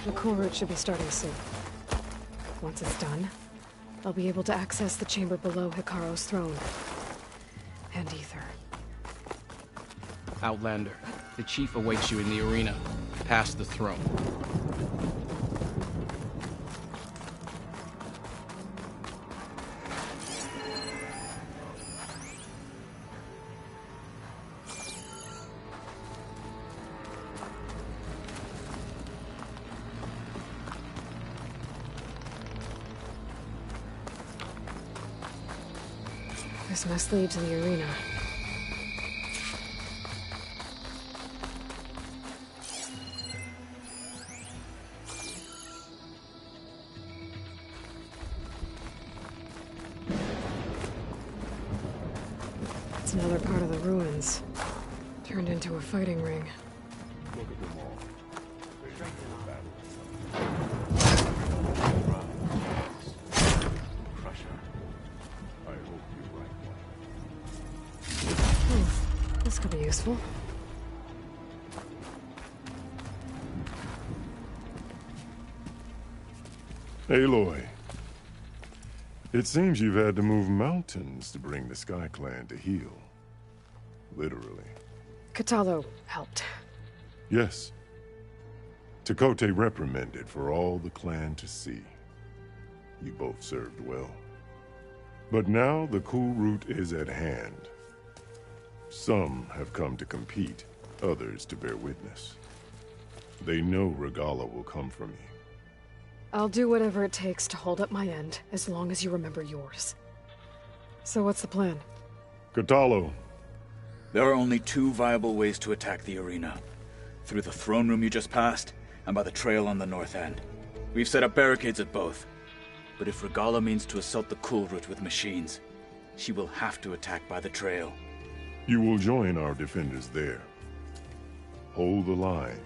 The cool route should be starting soon. Once it's done, I'll be able to access the chamber below Hikaro's throne. And Ether. Outlander, the chief awaits you in the arena, past the throne. This must lead to the arena. It's another part of the ruins, turned into a fighting ring. Look at them all. Strength in battle. Crusher. I hope you're right one. This could be useful. Aloy. It seems you've had to move mountains to bring the Sky Clan to heel. Literally. Kotallo helped. Yes. Tekote reprimanded for all the clan to see. You both served well. But now the cool route is at hand. Some have come to compete, others to bear witness. They know Regalla will come for me. I'll do whatever it takes to hold up my end, as long as you remember yours. So what's the plan? Kotallo. There are only two viable ways to attack the arena. Through the throne room you just passed, and by the trail on the north end. We've set up barricades at both. But if Regalla means to assault the cool route with machines, she will have to attack by the trail. You will join our defenders there. Hold the line,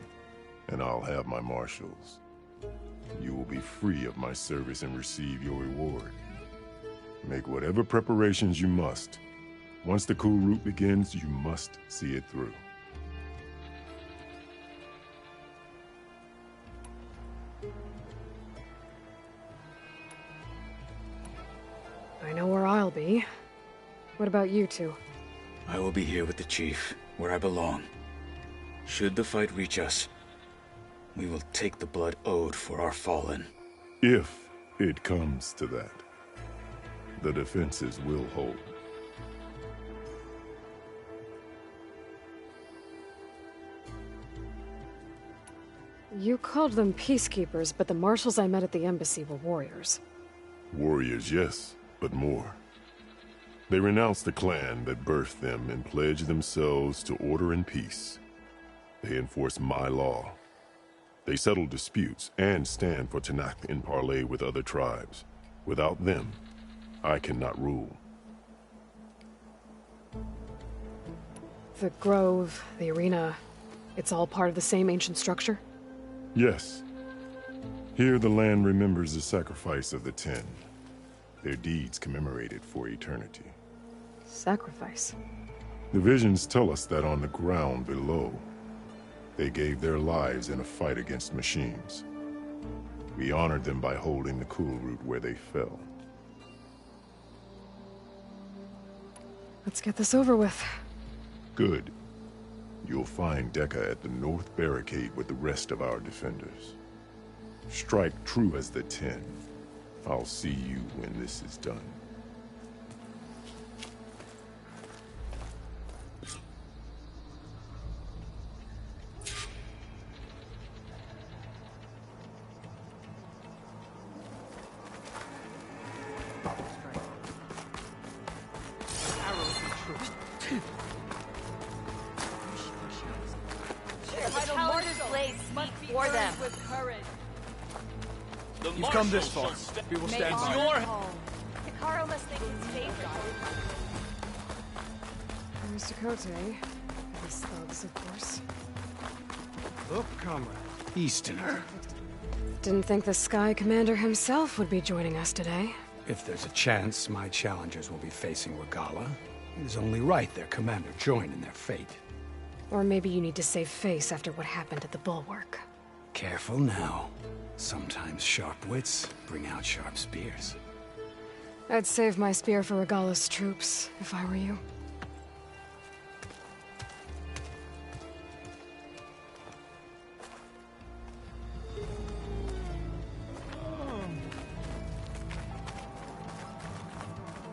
and I'll have my marshals. You will be free of my service and receive your reward. Make whatever preparations you must. Once the cool route begins, you must see it through. I know where I'll be. What about you two? I will be here with the chief, where I belong. Should the fight reach us, we will take the blood owed for our fallen. If it comes to that, the defenses will hold. You called them peacekeepers, but the marshals I met at the embassy were warriors. Warriors, yes, but more. They renounce the clan that birthed them and pledge themselves to order and peace. They enforce my law. They settle disputes and stand for Tenakth in parley with other tribes. Without them, I cannot rule. The grove, the arena, it's all part of the same ancient structure? Yes. Here the land remembers the sacrifice of the Ten. Their deeds commemorated for eternity. Sacrifice? The visions tell us that on the ground below, they gave their lives in a fight against machines. We honored them by holding the cool route where they fell. Let's get this over with. Good. You'll find Dekka at the north barricade with the rest of our defenders. Strike true as the Ten. I'll see you when this is done. You've come this far. We will stand by you. Hikaru must think his favorite. There's Tekote. These thugs, of course. Look, comrade. Easterner. Didn't think the Sky Commander himself would be joining us today. If there's a chance my challengers will be facing Regalla, it is only right their commander join in their fate. Or maybe you need to save face after what happened at the Bulwark. Careful now. Sometimes sharp wits bring out sharp spears. I'd save my spear for Regalla's troops, if I were you.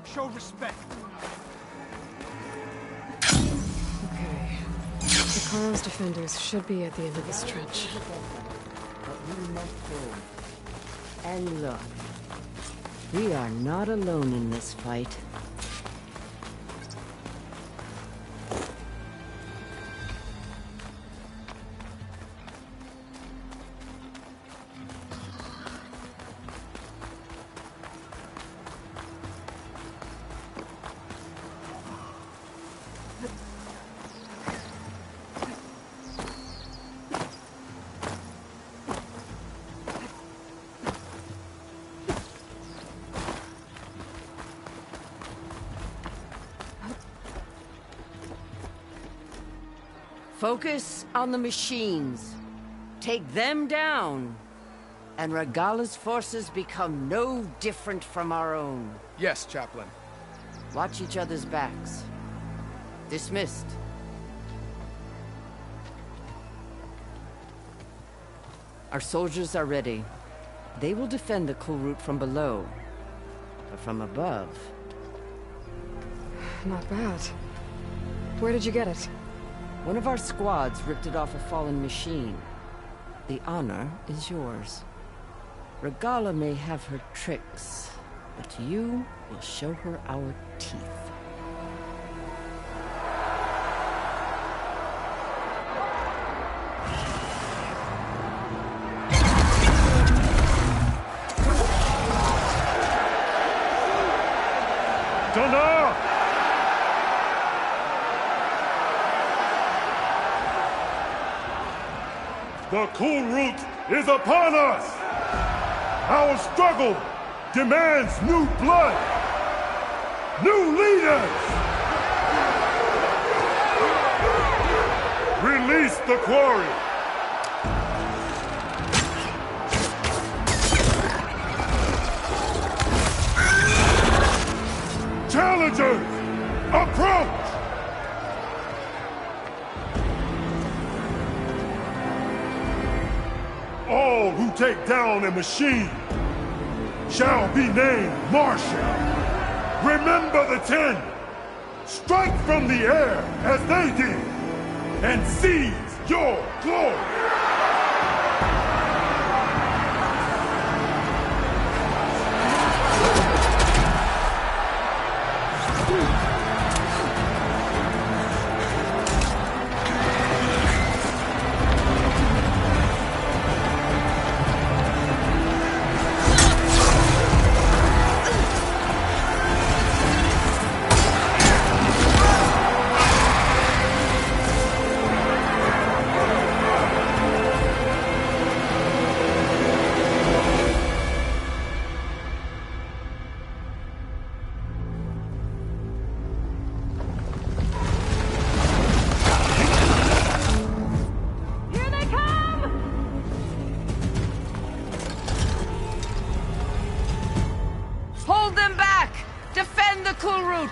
Show respect. Okay. Hekarro's defenders should be at the end of this trench. But we must go. And look, we are not alone in this fight. Focus on the machines. Take them down, and Regalla's forces become no different from our own. Yes, Chaplain. Watch each other's backs. Dismissed. Our soldiers are ready. They will defend the Kulrut from below. But from above... Not bad. Where did you get it? One of our squads ripped it off a fallen machine. The honor is yours. Regalla may have her tricks, but you will show her our teeth. Dana! The Kulrut is upon us! Our struggle demands new blood! New leaders! Release the quarry! Challengers, approach! All who take down a machine shall be named Marshal. Remember the 10. Strike from the air as they did, and seize your glory. Hold them back! Defend the Kulrut!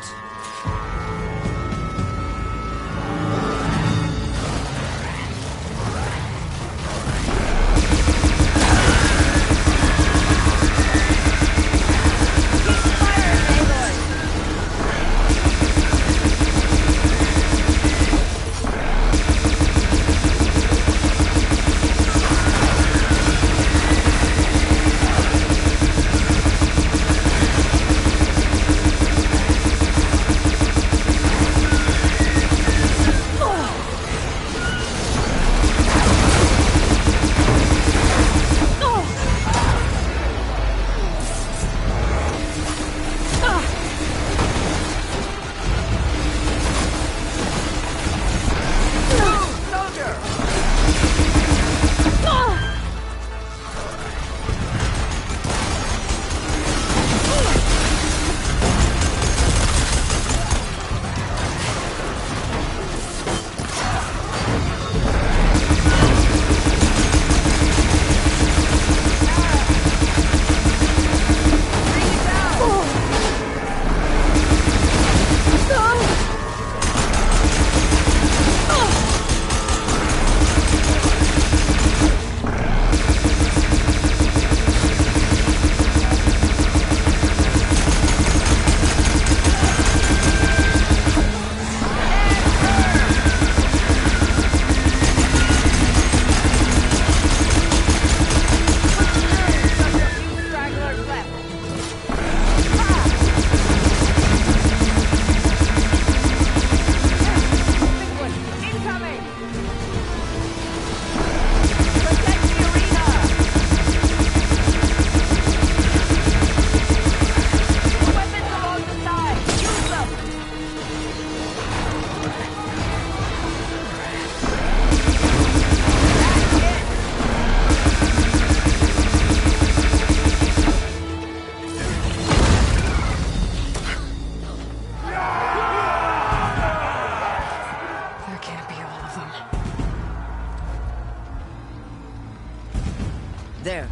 There.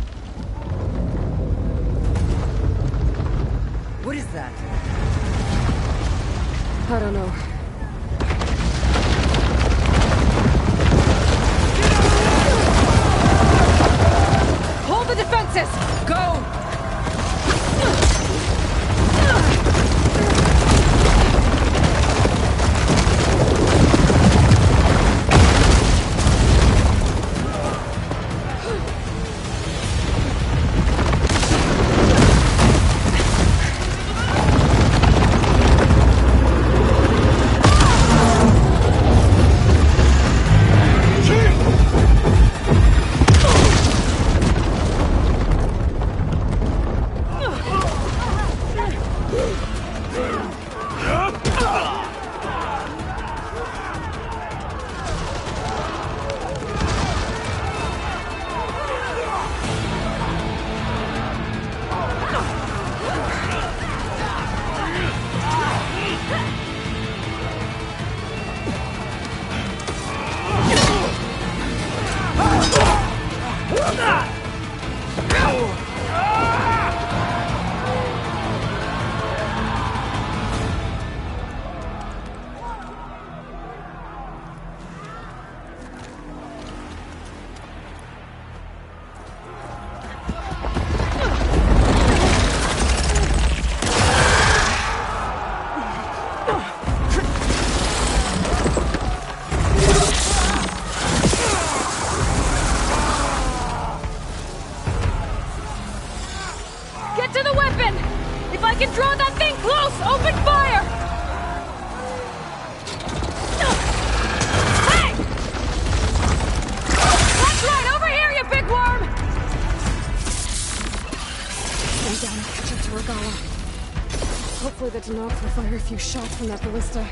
What is that? I don't know. Hold the defenses! Go! Get to the weapon! If I can draw that thing close, open fire! Hey! That's right, over here, you big worm! Stay down and catch up to Regala. Hopefully the Denox will fire a few shots from that ballista.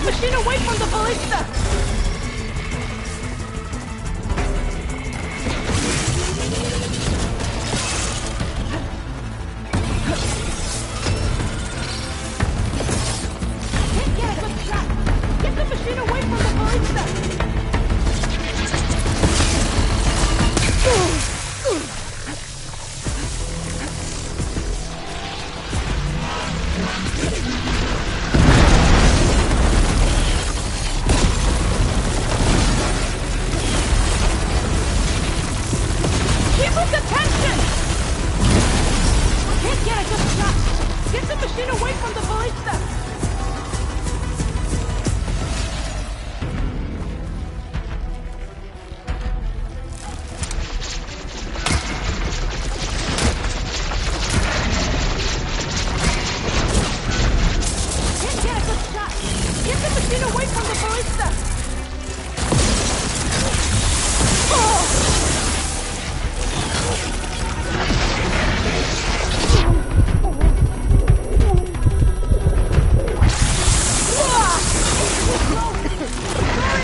the machine away from the ballista! Can't get a good shot! Get the machine away from the ballista! Keep his attention! Can't get a good shot! Get the machine away from the ballista! Can't get a good shot! Get the machine away from the ballista! Oh!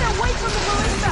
Away from the ballista!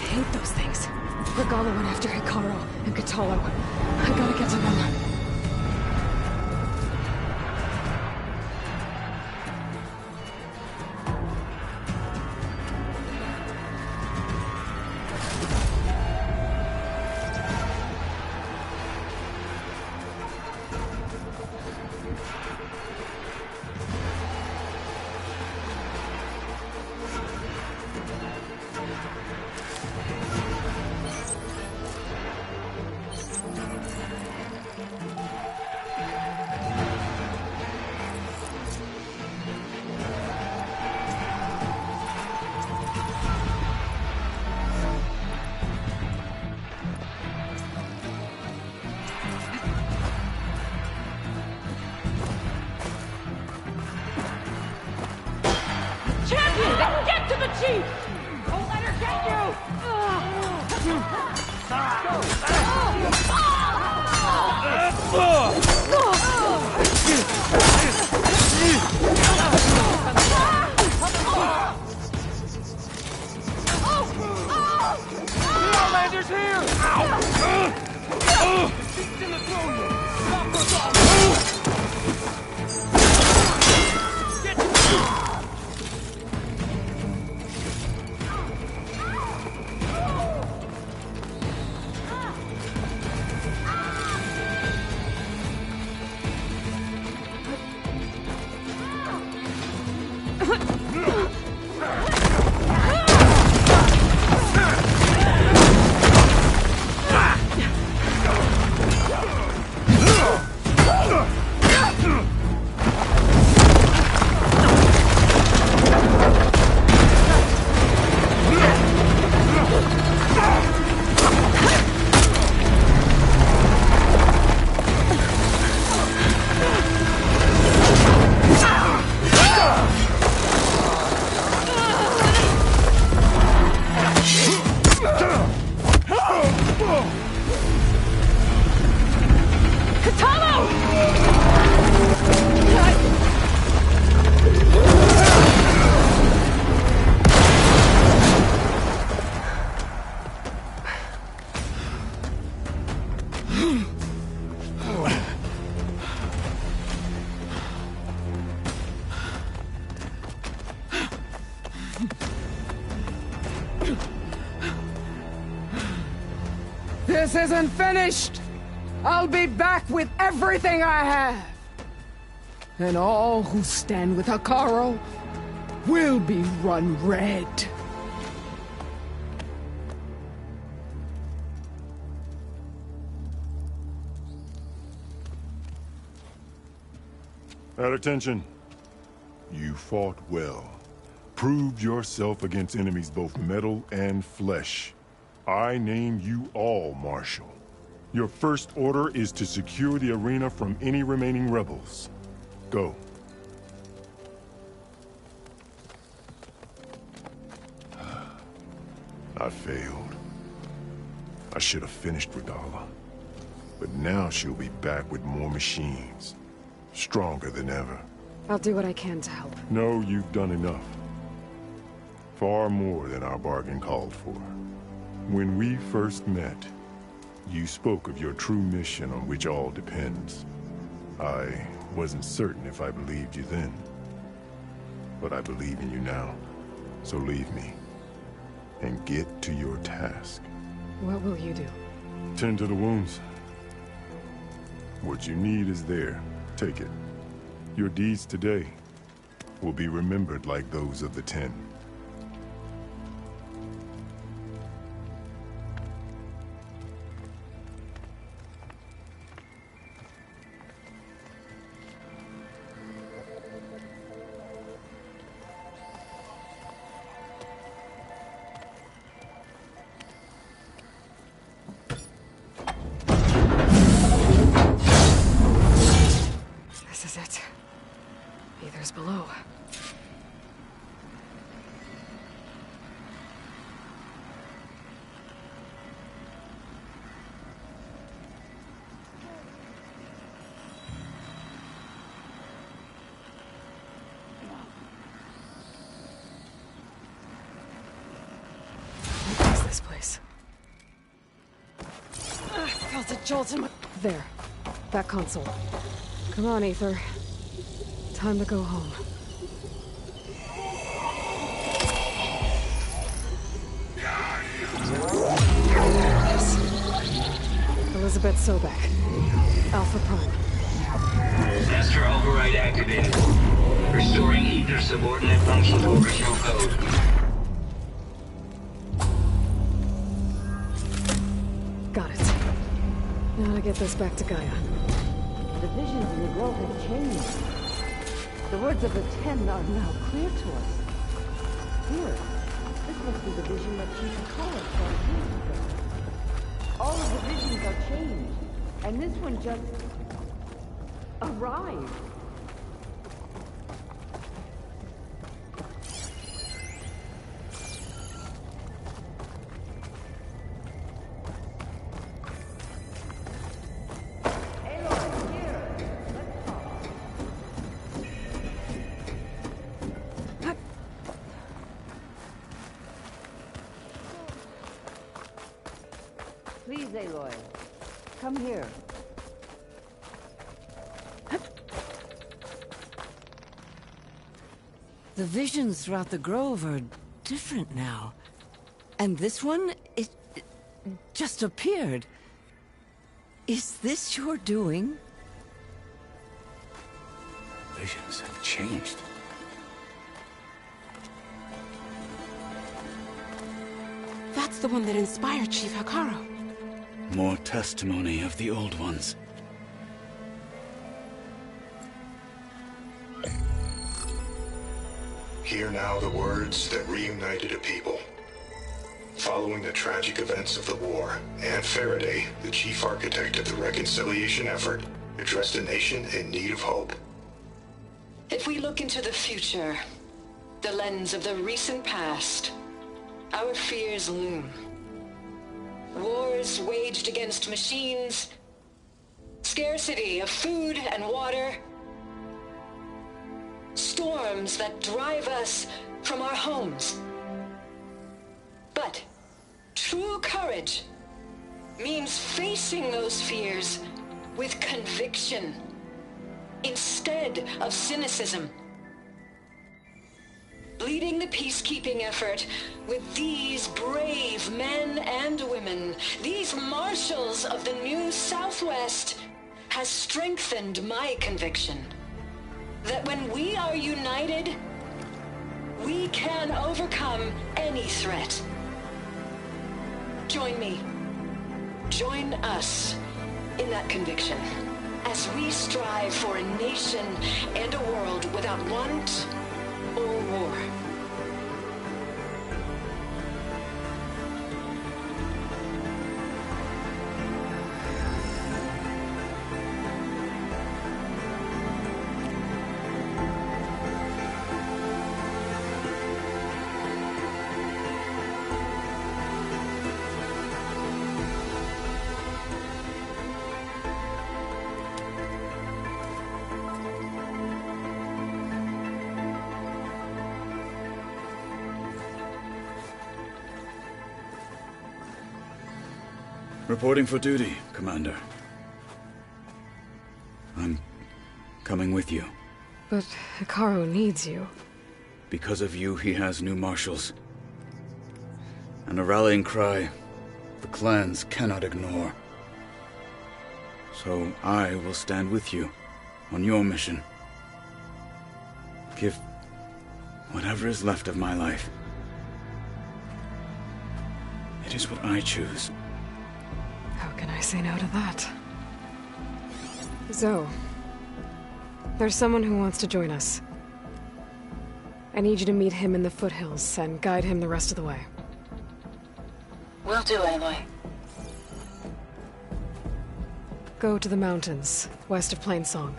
Here goes Regalla went after Hikaru and Kotallo. I gotta get to them. Champion! Get to the chief! Don't let her get you! Outlander's here! The seat's in the throne room! Stop us all! This isn't finished! I'll be back with everything I have! And all who stand with Hekarro will be run red. At attention. You fought well. Proved yourself against enemies both metal and flesh. I name you all Marshal. Your first order is to secure the arena from any remaining rebels. Go. I failed. I should have finished Regalla. But now she'll be back with more machines. Stronger than ever. I'll do what I can to help. No, you've done enough. Far more than our bargain called for. When we first met, you spoke of your true mission on which all depends. I wasn't certain if I believed you then. But I believe in you now. So leave me. And get to your task. What will you do? Tend to the wounds. What you need is there. Take it. Your deeds today will be remembered like those of the Ten. This is it. Aether's below. What is this place? I felt a jolt in my... There. That console. Come on, Aether. Time to go home. Yes. Elizabeth Sobek. Alpha Prime. Master override activated. Restoring Aether subordinate function to original code. Got it. Now to get this back to Gaia. The visions in the grove have changed. The words of the Ten are now clear to us. Here, this must be the vision that Chief Hekarro saw years ago. All of the visions are changed, and this one just arrived. Please, Aloy. Come here. The visions throughout the grove are different now. And this one, it just appeared. Is this your doing? Visions have changed. That's the one that inspired Chief Hekarro. More testimony of the old ones. Hear now the words that reunited a people. Following the tragic events of the war, Anne Faraday, the chief architect of the reconciliation effort, addressed a nation in need of hope. If we look into the future, the lens of the recent past, our fears loom. Wars waged against machines, scarcity of food and water, storms that drive us from our homes. But true courage means facing those fears with conviction instead of cynicism. Leading the peacekeeping effort with these brave men and women, these marshals of the new Southwest, has strengthened my conviction that when we are united, we can overcome any threat. Join me. Join us in that conviction as we strive for a nation and a world without want or war. Reporting for duty, Commander. I'm coming with you. But Hekarro needs you. Because of you, he has new marshals. And a rallying cry the clans cannot ignore. So I will stand with you on your mission. Give whatever is left of my life. It is what I choose. How can I say no to that? Zoe, there's someone who wants to join us. I need you to meet him in the foothills and guide him the rest of the way. Will do, Aloy. Go to the mountains, west of Plainsong.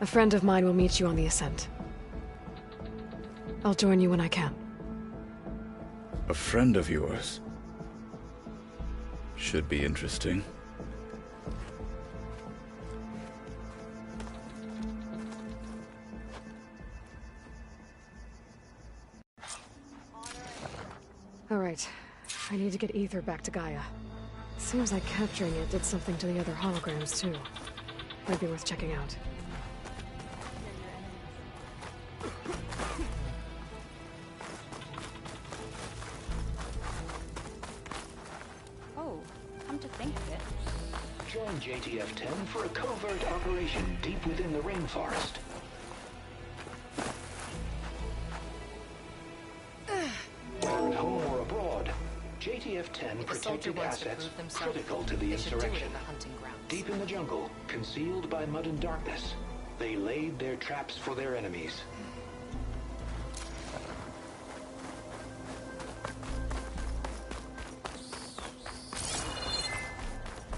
A friend of mine will meet you on the ascent. I'll join you when I can. A friend of yours? Should be interesting. All right. I need to get Ether back to Gaia. Seems like capturing it did something to the other holograms, too. Might be worth checking out. Oh, come to think of it. Join JTF-10 for a covert operation deep within the rainforest. Whether at home or abroad, JTF-10 protected assets critical to the insurrection. Deep in the jungle, concealed by mud and darkness, they laid their traps for their enemies.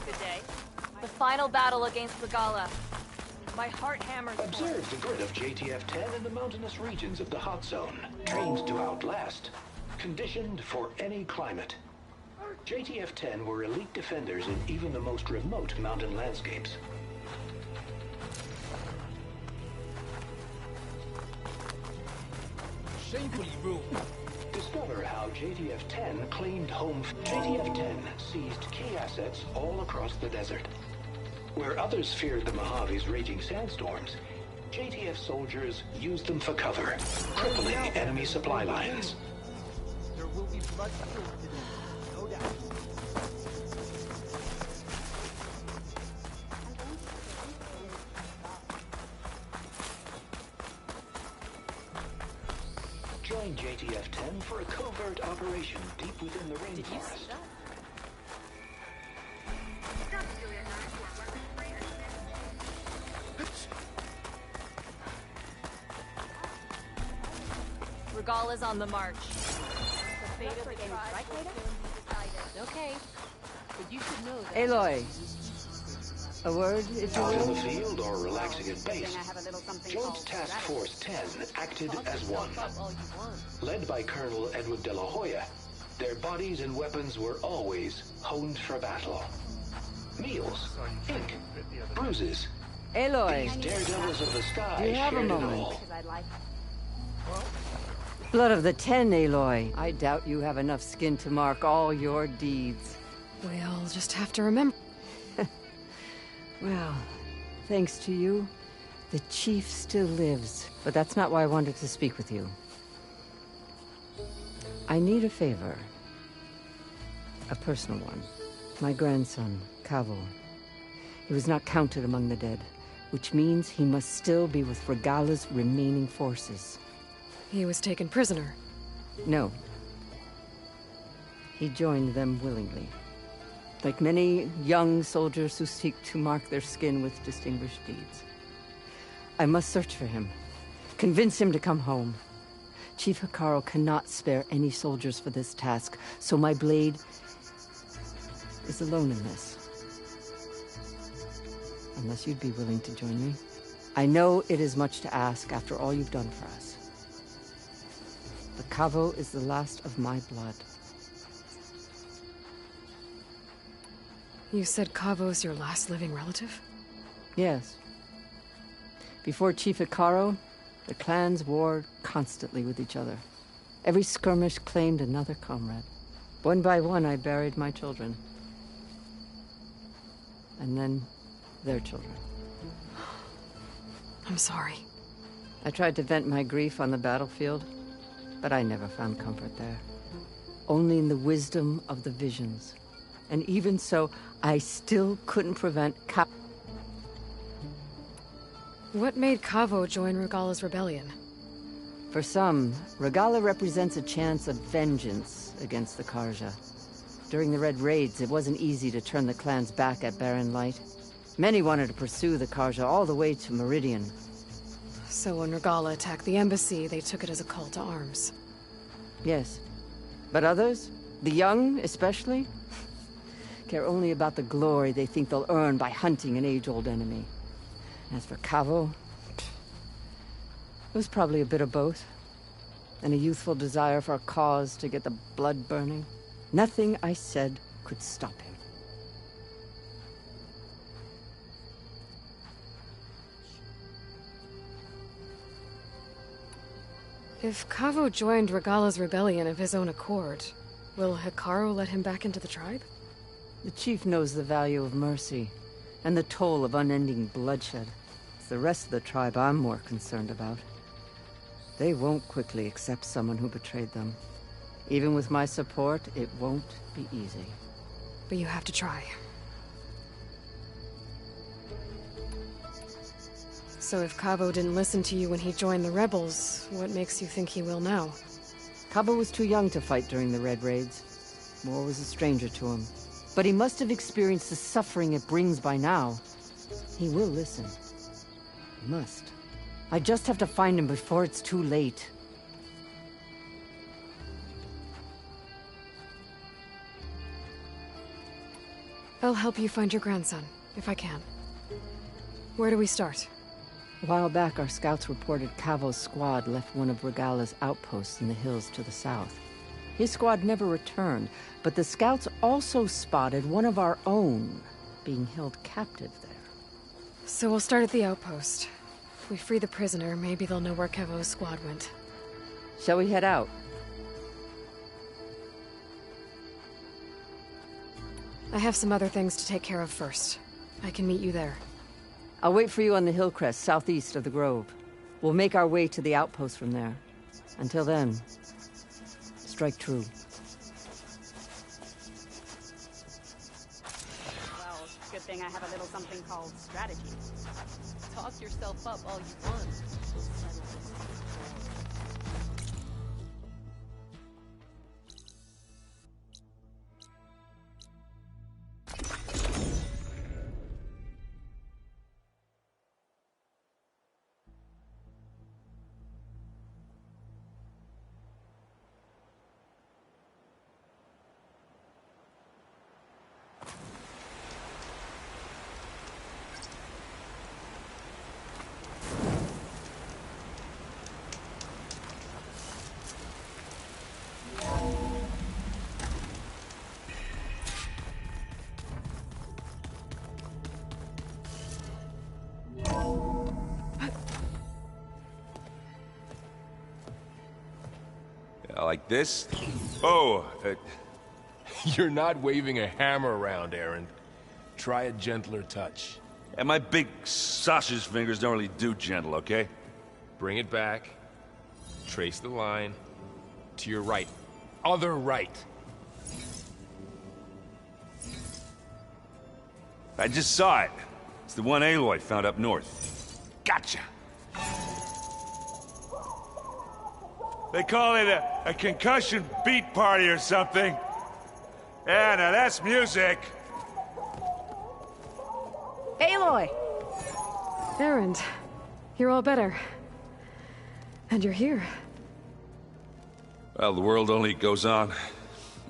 Good day. The final battle against Regalla. My heart hammers. Observe the grid of JTF-10 in the mountainous regions of the hot zone. Trained to outlast. Conditioned for any climate. JTF-10 were elite defenders in even the most remote mountain landscapes. Shamefully rude. discover how JTF-10 claimed home. JTF-10 seized key assets all across the desert. Where others feared the Mojave's raging sandstorms, JTF soldiers used them for cover, crippling enemy supply lines. There will be blood spilled today, no doubt. Join JTF-10 for a covert operation deep within the rainforest. Regala's on the march. The fate of the tribe will soon be decided. Okay. But you should know that... Aloy. A word, if you Out in the will? field or relaxing at base, Joint Task Force 10 acted as one. Led by Colonel Edward de la Hoya, their bodies and weapons were always honed for battle. Meals, ink, bruises. Aloy. These daredevils of the sky Do you have a shared it moment? all. Blood of the Ten, Aloy. I doubt you have enough skin to mark all your deeds. We'll just have to remember. Well, thanks to you, the Chief still lives. But that's not why I wanted to speak with you. I need a favor. A personal one. My grandson, Kavo. He was not counted among the dead, which means he must still be with Regala's remaining forces. He was taken prisoner. No. He joined them willingly. Like many young soldiers who seek to mark their skin with distinguished deeds. I must search for him. Convince him to come home. Chief Hekarro cannot spare any soldiers for this task, so my blade is alone in this. Unless you'd be willing to join me. I know it is much to ask after all you've done for us. But Kavo is the last of my blood. You said Kavo's your last living relative? Yes. Before Chief Hekarro, the clans warred constantly with each other. Every skirmish claimed another comrade. One by one, I buried my children. And then, their children. I'm sorry. I tried to vent my grief on the battlefield, but I never found comfort there. Only in the wisdom of the visions. And even so, I still couldn't prevent What made Kavo join Regala's rebellion? For some, Regala represents a chance of vengeance against the Carja. During the Red Raids, it wasn't easy to turn the clans back at Barren Light. Many wanted to pursue the Carja all the way to Meridian. So when Regala attacked the embassy, they took it as a call to arms. Yes. But others, the young especially, care only about the glory they think they'll earn by hunting an age-old enemy. As for Kavo, it was probably a bit of both. And a youthful desire for a cause to get the blood burning. Nothing I said could stop him. If Kavo joined Regala's rebellion of his own accord, will Hekarro let him back into the tribe? The chief knows the value of mercy, and the toll of unending bloodshed. It's the rest of the tribe I'm more concerned about. They won't quickly accept someone who betrayed them. Even with my support, it won't be easy. But you have to try. So if Kavo didn't listen to you when he joined the rebels, what makes you think he will now? Kavo was too young to fight during the Red Raids. War was a stranger to him. But he must have experienced the suffering it brings by now. He will listen. He must. I just have to find him before it's too late. I'll help you find your grandson, if I can. Where do we start? A while back, our scouts reported Kavo's squad left one of Regala's outposts in the hills to the south. His squad never returned, but the scouts also spotted one of our own being held captive there. So we'll start at the outpost. If we free the prisoner, maybe they'll know where Kavo's squad went. Shall we head out? I have some other things to take care of first. I can meet you there. I'll wait for you on the hill crest, southeast of the Grove. We'll make our way to the outpost from there. Until then, strike true. Well, good thing I have a little something called strategy. Talk yourself up all you want. Like this? Oh, You're not waving a hammer around, Erend. Try a gentler touch. And my big sausage fingers don't really do gentle, okay? Bring it back. Trace the line. To your right. Other right. I just saw it. It's the one Aloy found up north. Gotcha! They call it a concussion beat party or something. Yeah, now that's music. Aloy! Erend, you're all better. And you're here. Well, the world only goes on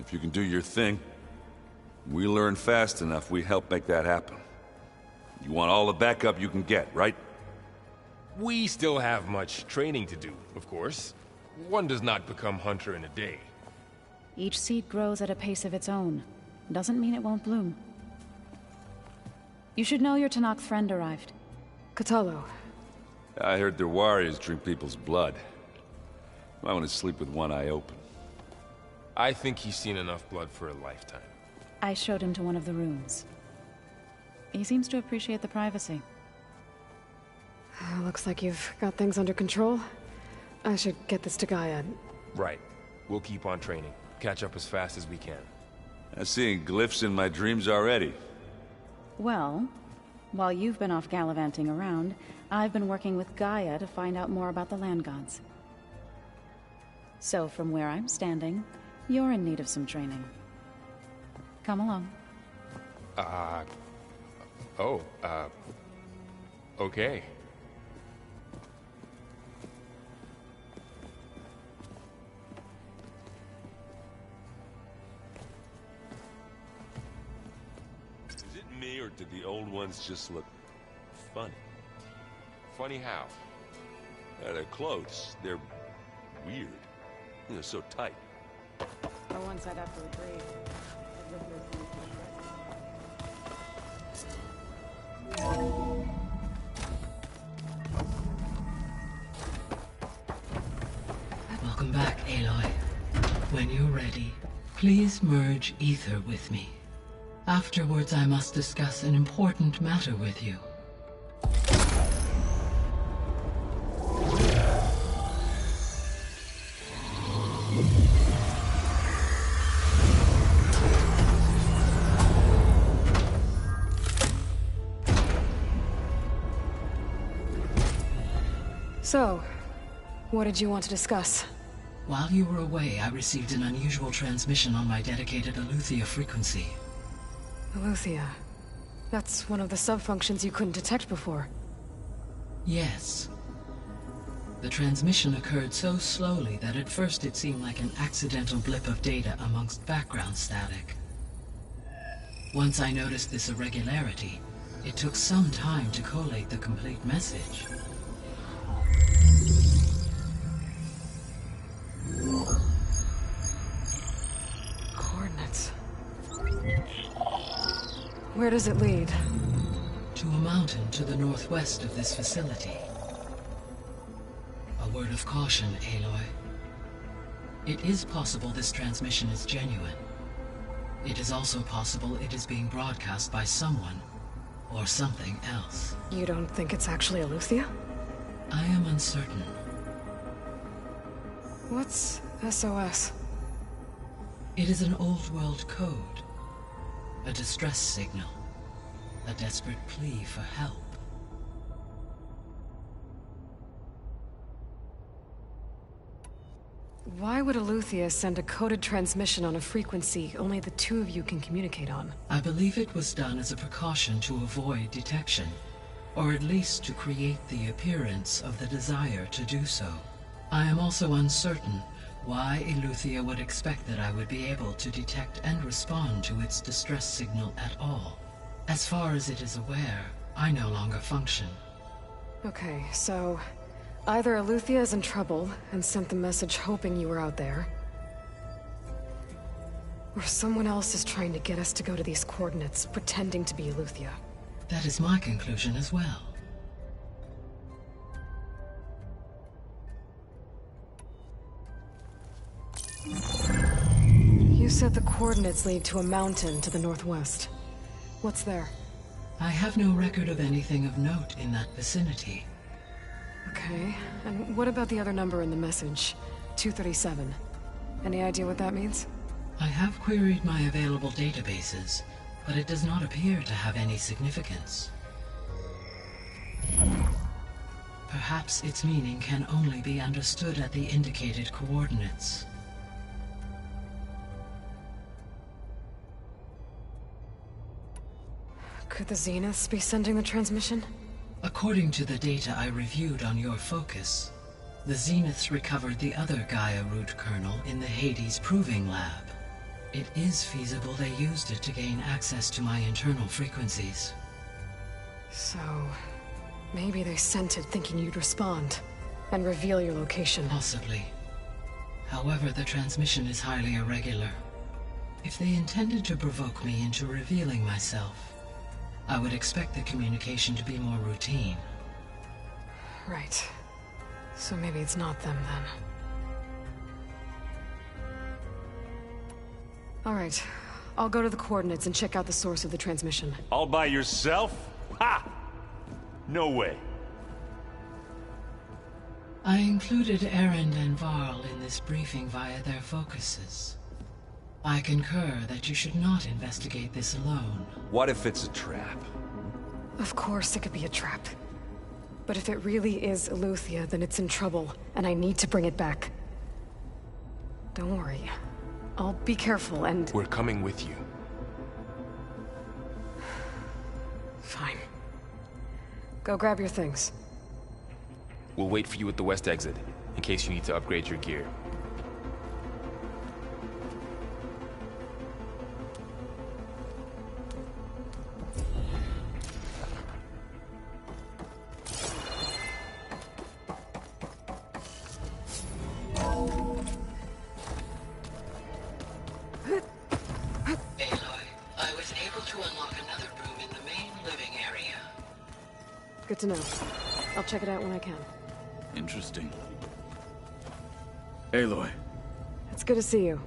if you can do your thing. We learn fast enough, we help make that happen. You want all the backup you can get, right? We still have much training to do, of course. One does not become hunter in a day. Each seed grows at a pace of its own. Doesn't mean it won't bloom. You should know your Tenakth friend arrived. Kotallo. I heard their warriors drink people's blood. I want to sleep with one eye open. I think he's seen enough blood for a lifetime. I showed him to one of the rooms. He seems to appreciate the privacy. Looks like you've got things under control. I should get this to Gaia. Right. We'll keep on training. Catch up as fast as we can. I'm seeing glyphs in my dreams already. Well, while you've been off gallivanting around, I've been working with Gaia to find out more about the land gods. So from where I'm standing, you're in need of some training. Come along. Okay. Is it me, or did the old ones just look funny? Funny how? Their clothes, they're weird. They're so tight. Or one side after a grave. Welcome back, Aloy. When you're ready, please merge Ether with me. Afterwards, I must discuss an important matter with you. So, what did you want to discuss? While you were away, I received an unusual transmission on my dedicated Eleuthia frequency. Eleuthia. That's one of the sub-functions you couldn't detect before. Yes. The transmission occurred so slowly that at first it seemed like an accidental blip of data amongst background static. Once I noticed this irregularity, it took some time to collate the complete message. Coordinates. Where does it lead? To a mountain to the northwest of this facility. A word of caution, Aloy. It is possible this transmission is genuine. It is also possible it is being broadcast by someone or something else. You don't think it's actually Eleuthia? I am uncertain. What's SOS? It is an old world code. A distress signal. A desperate plea for help. Why would Eleuthia send a coded transmission on a frequency only the two of you can communicate on? I believe it was done as a precaution to avoid detection, or at least to create the appearance of the desire to do so. I am also uncertain why Eleuthia would expect that I would be able to detect and respond to its distress signal at all. As far as it is aware, I no longer function. Okay, so either Eleuthia is in trouble and sent the message hoping you were out there, or someone else is trying to get us to go to these coordinates, pretending to be Eleuthia. That is my conclusion as well. You said the coordinates lead to a mountain to the northwest. What's there? I have no record of anything of note in that vicinity. Okay, and what about the other number in the message? 237. Any idea what that means? I have queried my available databases, but it does not appear to have any significance. Perhaps its meaning can only be understood at the indicated coordinates. Could the Zeniths be sending the transmission? According to the data I reviewed on your focus, the Zeniths recovered the other Gaia root kernel in the Hades Proving Lab. It is feasible they used it to gain access to my internal frequencies. So, maybe they sent it thinking you'd respond and reveal your location. Possibly. However, the transmission is highly irregular. If they intended to provoke me into revealing myself, I would expect the communication to be more routine. Right. So maybe it's not them then. All right. I'll go to the coordinates and check out the source of the transmission. All by yourself? Ha! No way. I included Erend and Varl in this briefing via their focuses. I concur that you should not investigate this alone. What if it's a trap? Of course it could be a trap. But if it really is Eleuthia, then it's in trouble, and I need to bring it back. Don't worry. I'll be careful and... We're coming with you. Fine. Go grab your things. We'll wait for you at the west exit, in case you need to upgrade your gear. Good to know. I'll check it out when I can. Interesting. Aloy. It's good to see you.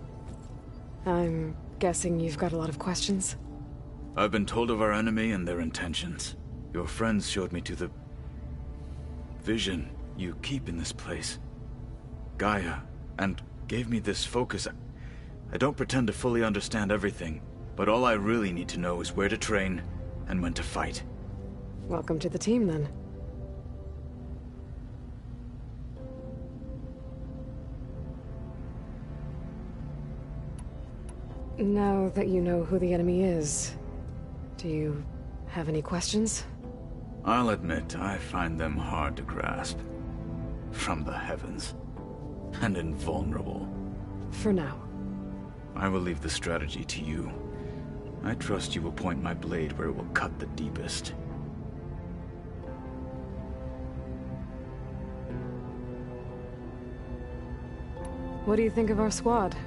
I'm guessing you've got a lot of questions? I've been told of our enemy and their intentions. Your friends showed me to the... vision you keep in this place. Gaia, and gave me this focus. I don't pretend to fully understand everything, but all I really need to know is where to train and when to fight. Welcome to the team, then. Now that you know who the enemy is, do you have any questions? I'll admit, I find them hard to grasp. From the heavens. And invulnerable. For now. I will leave the strategy to you. I trust you will point my blade where it will cut the deepest. What do you think of our squad?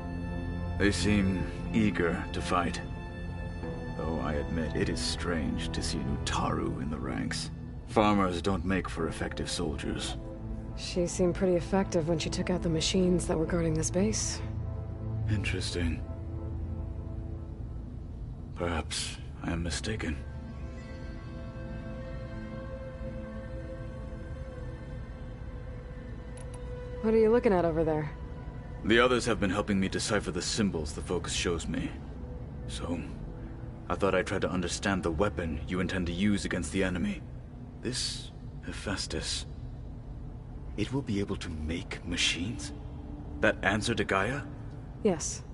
They seem eager to fight. Though I admit it is strange to see an Utaru in the ranks. Farmers don't make for effective soldiers. She seemed pretty effective when she took out the machines that were guarding this base. Interesting. Perhaps I am mistaken. What are you looking at over there? The others have been helping me decipher the symbols the Focus shows me. So, I thought I'd try to understand the weapon you intend to use against the enemy. This Hephaestus, it will be able to make machines? That answer to Gaia? Yes.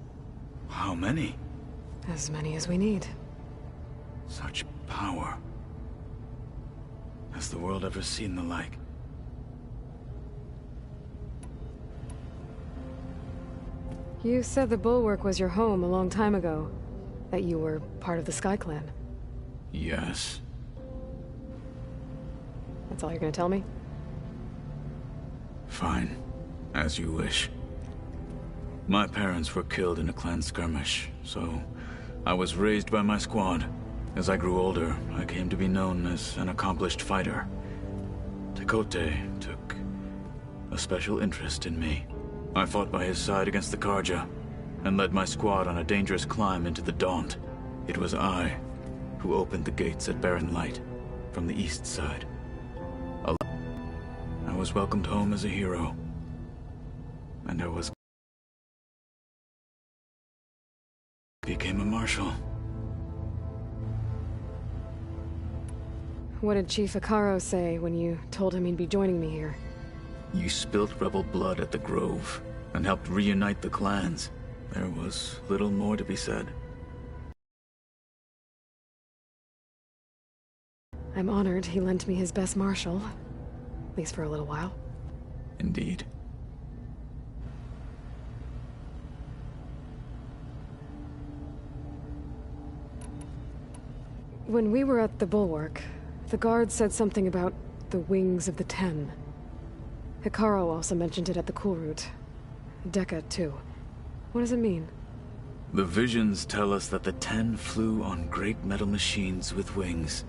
How many? As many as we need. Such power. Has the world ever seen the like? You said the Bulwark was your home a long time ago. That you were part of the Sky Clan. Yes. That's all you're gonna tell me? Fine. As you wish. My parents were killed in a clan skirmish, so I was raised by my squad. As I grew older, I came to be known as an accomplished fighter. Tekote took a special interest in me. I fought by his side against the Carja, and led my squad on a dangerous climb into the Daunt. It was I who opened the gates at Barren Light, from the east side. I was welcomed home as a hero, and I became a marshal. What did Chief Hekarro say when you told him he'd be joining me here? You spilt rebel blood at the Grove, and helped reunite the clans. There was little more to be said. I'm honored he lent me his best marshal. At least for a little while. Indeed. When we were at the Bulwark, the guard said something about the Wings of the Ten. Hekarro also mentioned it at the Cool Route. Dekka, too. What does it mean? The visions tell us that the Ten flew on great metal machines with wings,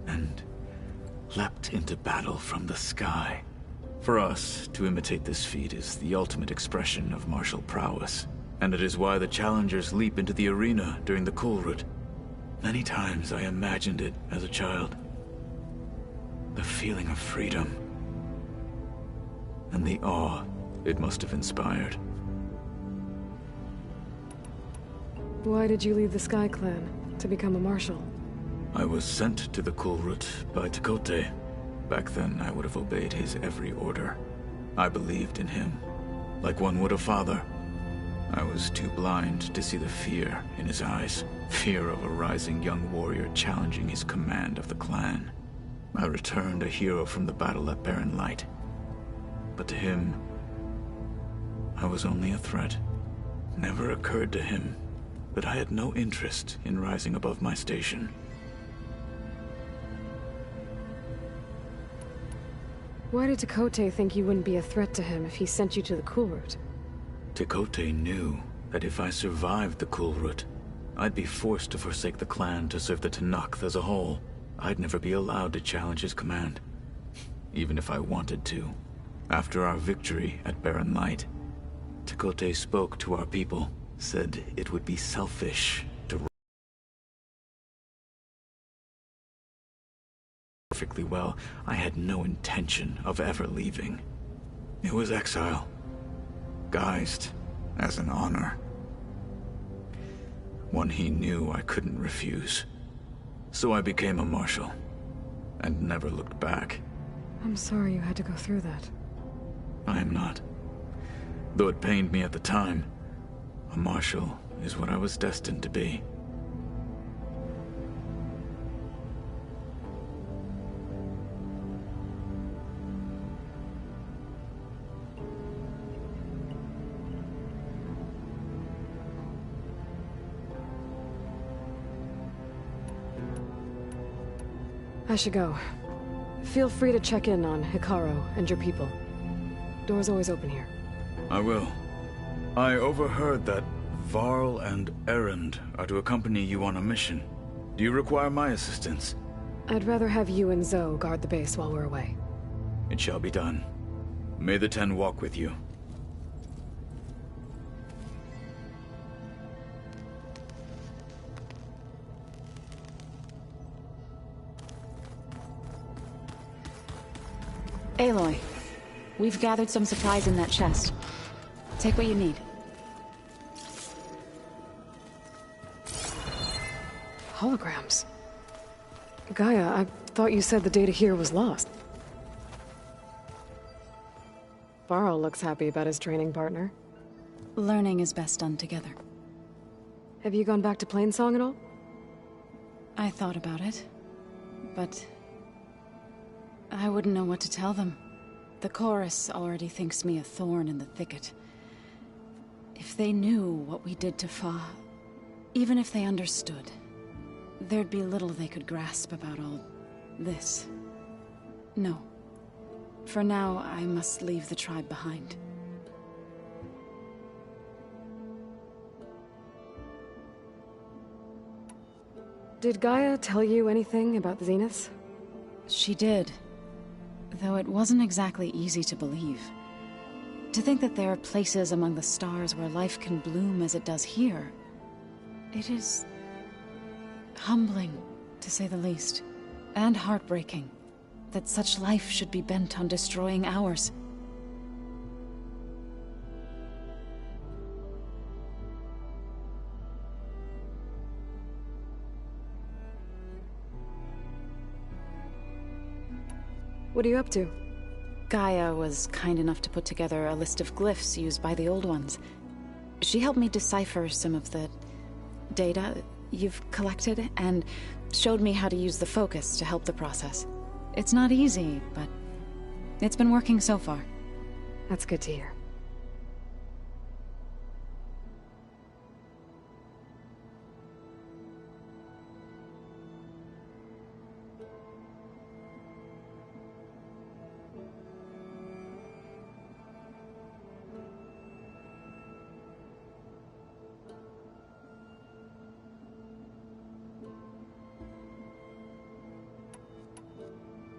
and leapt into battle from the sky. For us, to imitate this feat is the ultimate expression of martial prowess, and it is why the challengers leap into the arena during the Cool Route. Many times I imagined it as a child. The feeling of freedom, and the awe it must have inspired. Why did you leave the Sky Clan to become a marshal? I was sent to the Cool Route by Tekote. Back then, I would have obeyed his every order. I believed in him, like one would a father. I was too blind to see the fear in his eyes. Fear of a rising young warrior challenging his command of the clan. I returned a hero from the battle at Barren Light. But to him, I was only a threat. Never occurred to him that I had no interest in rising above my station. Why did Tekote think you wouldn't be a threat to him if he sent you to the Cool Route? Tekote knew that if I survived the Cool Route, I'd be forced to forsake the clan to serve the Tenakth as a whole. I'd never be allowed to challenge his command, even if I wanted to. After our victory at Barren Light, Tekote spoke to our people, said it would be selfish to perfectly well. I had no intention of ever leaving. It was exile, guised as an honor. One he knew I couldn't refuse. So I became a marshal, and never looked back. I'm sorry you had to go through that. I am not. Though it pained me at the time, a marshal is what I was destined to be. I should go. Feel free to check in on Hekarro and your people. Door's always open here. I will. I overheard that Varl and Erend are to accompany you on a mission. Do you require my assistance? I'd rather have you and Zoe guard the base while we're away. It shall be done. May the Ten walk with you. Aloy, we've gathered some supplies in that chest. Take what you need. Holograms. Gaia, I thought you said the data here was lost. Varl looks happy about his training partner. Learning is best done together. Have you gone back to Plainsong at all? I thought about it, but I wouldn't know what to tell them. The chorus already thinks me a thorn in the thicket. If they knew what we did to Fa, even if they understood, there'd be little they could grasp about all this. No. For now, I must leave the tribe behind. Did Gaia tell you anything about the Zeniths? She did. Though it wasn't exactly easy to believe. To think that there are places among the stars where life can bloom as it does here. It is humbling, to say the least. And heartbreaking. That such life should be bent on destroying ours. What are you up to? Gaia was kind enough to put together a list of glyphs used by the Old Ones. She helped me decipher some of the data you've collected, and showed me how to use the focus to help the process. It's not easy, but it's been working so far. That's good to hear.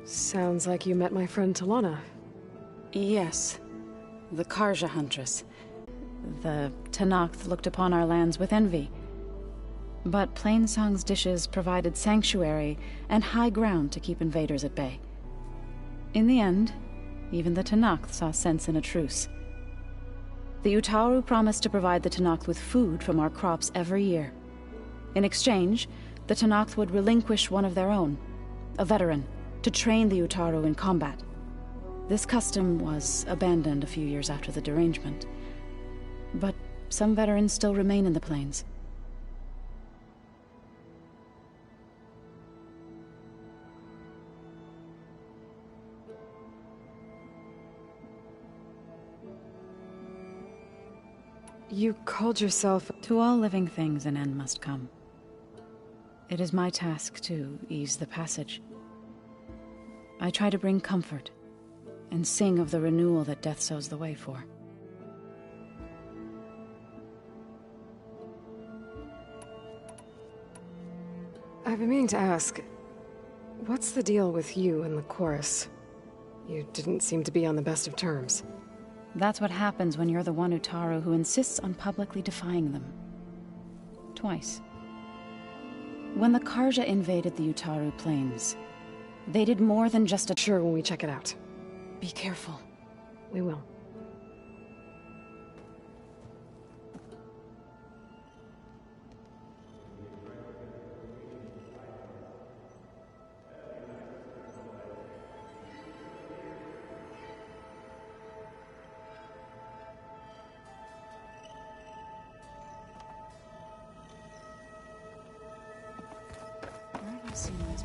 Sounds like you met my friend Talana. Yes. The Karja Huntress. The Tenakth looked upon our lands with envy. But Plainsong's dishes provided sanctuary and high ground to keep invaders at bay. In the end, even the Tenakth saw sense in a truce. The Utaru promised to provide the Tenakth with food from our crops every year. In exchange, the Tenakth would relinquish one of their own, a veteran, to train the Utaru in combat. This custom was abandoned a few years after the derangement. But some veterans still remain in the plains. You called yourself... To all living things an end must come. It is my task to ease the passage. I try to bring comfort, and sing of the renewal that death sows the way for. I've been meaning to ask, what's the deal with you and the chorus? You didn't seem to be on the best of terms. That's what happens when you're the one Utaru who insists on publicly defying them. Twice. When the Karja invaded the Utaru plains, they did more than just a... Sure, when we check it out. Be careful. We will. Where have I seen this